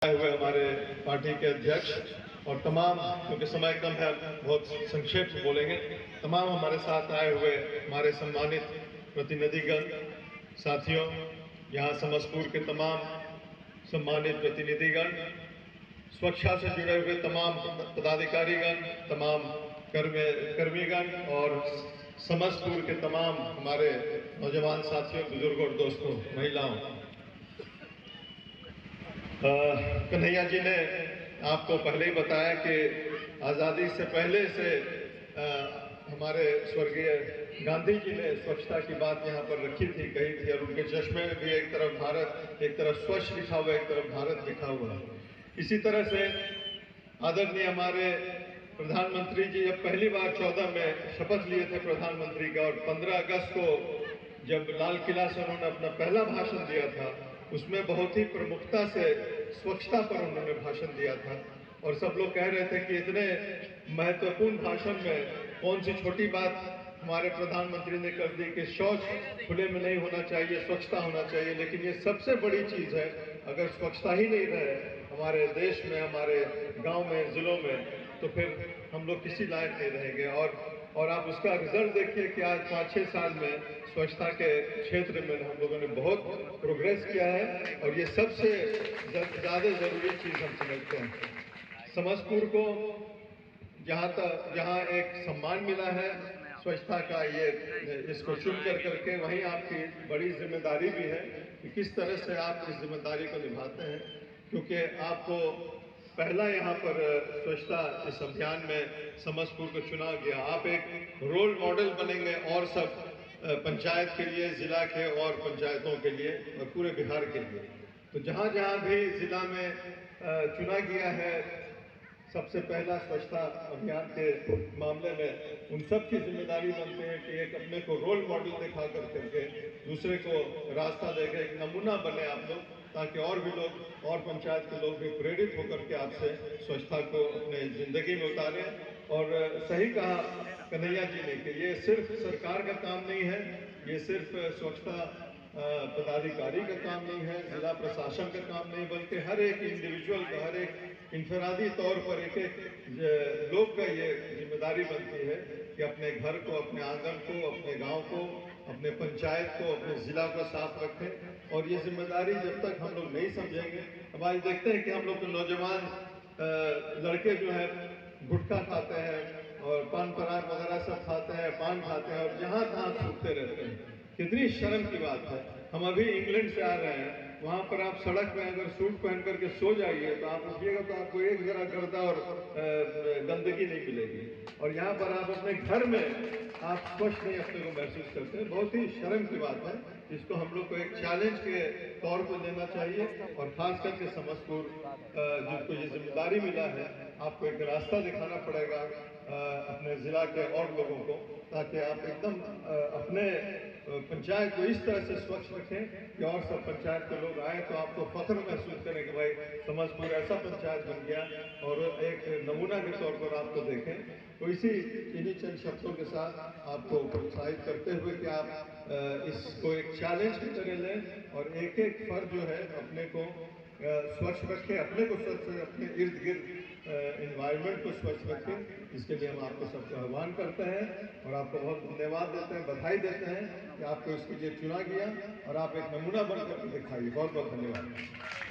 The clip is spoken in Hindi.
आए हुए हमारे पार्टी के अध्यक्ष और तमाम, क्योंकि समय कम है बहुत संक्षेप में बोलेंगे, तमाम हमारे साथ आए हुए हमारे सम्मानित प्रतिनिधिगण, साथियों, यहाँ समस्तपुर के तमाम सम्मानित प्रतिनिधिगण, सुरक्षा से जुड़े हुए तमाम पदाधिकारीगण, तमाम कर्मीगण और समस्तपुर के तमाम हमारे नौजवान साथियों, बुजुर्गों और दोस्तों, महिलाओं, कन्हैया जी ने आपको पहले ही बताया कि आज़ादी से पहले से हमारे स्वर्गीय गांधी जी ने स्वच्छता की बात यहाँ पर रखी थी, कही थी, और उनके चश्मे में भी एक तरफ भारत, एक तरफ स्वच्छ लिखा हुआ, एक तरफ भारत लिखा हुआ। इसी तरह से आदरणीय हमारे प्रधानमंत्री जी जब पहली बार 14 में शपथ लिए थे प्रधानमंत्री का, और 15 अगस्त को जब लाल किला से उन्होंने अपना पहला भाषण दिया था, उसमें बहुत ही प्रमुखता से स्वच्छता पर उन्होंने भाषण दिया था। और सब लोग कह रहे थे कि इतने महत्वपूर्ण भाषण में कौन सी छोटी बात हमारे प्रधानमंत्री ने कर दी कि शौच खुले में नहीं होना चाहिए, स्वच्छता होना चाहिए। लेकिन ये सबसे बड़ी चीज़ है। अगर स्वच्छता ही नहीं रहे हमारे देश में, हमारे गांव में, जिलों में, तो फिर हम लोग किसी लायक नहीं रहेंगे। और आप उसका रिजल्ट देखिए कि आज 5-6 साल में स्वच्छता के क्षेत्र में हम लोगों ने बहुत प्रोग्रेस किया है, और ये सबसे ज़्यादा ज़रूरी चीज़ हम समझते हैं। समस्तपुर को जहाँ एक सम्मान मिला है स्वच्छता का, ये इसको चुन करके, वहीं आपकी बड़ी जिम्मेदारी भी है कि किस तरह से आप इस जिम्मेदारी को निभाते हैं। क्योंकि आपको पहला यहाँ पर स्वच्छता इस अभियान में समस्तपुर को चुना गया। आप एक रोल मॉडल बनेंगे और सब पंचायत के लिए, जिला के और पंचायतों के लिए और पूरे बिहार के लिए। तो जहाँ जहाँ भी जिला में चुना गया है सबसे पहला स्वच्छता अभियान के मामले में, उन सब की जिम्मेदारी बनती है कि एक अपने को रोल मॉडल दिखा करके दूसरे को रास्ता देके एक नमूना बने आप लोग, ताकि और भी लोग और पंचायत के लोग भी प्रेरित होकर के आपसे स्वच्छता को अपने जिंदगी में उतारें। और सही कहा कन्हैया जी ने कि ये सिर्फ सरकार का काम नहीं है, ये सिर्फ स्वच्छता पदाधिकारी का काम नहीं है, जिला प्रशासन का काम नहीं, बल्कि हर एक इंडिविजुअल का, हर एक इंफरादी तौर पर एक लोग का ये जिम्मेदारी बनती है कि अपने घर को, अपने आंगन को, अपने गांव को, अपने पंचायत को, अपने जिला को साफ रखें। और ये जिम्मेदारी जब तक हम लोग नहीं समझेंगे, अब आज देखते हैं कि हम लोग के नौजवान लड़के जो है गुटखा खाते हैं और पान पराग वगैरह सब खाते हैं, पान खाते हैं और जहाँ तहाँ थूकते रहते हैं। कितनी शर्म की बात है। हम अभी इंग्लैंड से आ रहे हैं, वहाँ पर आप सड़क में अगर सूट पहन करके सो जाइए तो आप उठिएगा तो आपको एक जरा गर्दा और गंदगी नहीं मिलेगी। और यहाँ पर आप अपने घर में आप स्वच्छ नहीं अपने को महसूस करते हैं। बहुत ही शर्म की बात है। इसको हम लोग को एक चैलेंज के तौर पर लेना चाहिए, और खास करके समस्तपुर जिसको ये जिम्मेदारी मिला है, आपको एक रास्ता दिखाना पड़ेगा अपने जिला के और लोगों को, ताकि आप एकदम अपने पंचायत को इस तरह से स्वच्छ रखें कि और सब पंचायत के लोग आए तो आपको फख्र महसूस करें कि भाई समस्तपुर ऐसा पंचायत बन गया, और एक नमूना के तौर पर आपको देखें। तो इन्हीं चंद शब्दों के साथ आपको प्रोत्साहित करते हुए कि आप इसको एक चैलेंज की तरह लें और एक एक फर्द जो है अपने को स्वच्छ रखें, अपने को स्वच्छ रखें, अपने इर्द गिर्द इन्वायरमेंट को स्वच्छ रखें। इसके लिए हम आपको सबको आह्वान करते हैं और आपको बहुत धन्यवाद देते हैं, बधाई देते हैं कि आपको इसके लिए चुना गया और आप एक नमूना बनकर दिखाइए। बहुत बहुत धन्यवाद।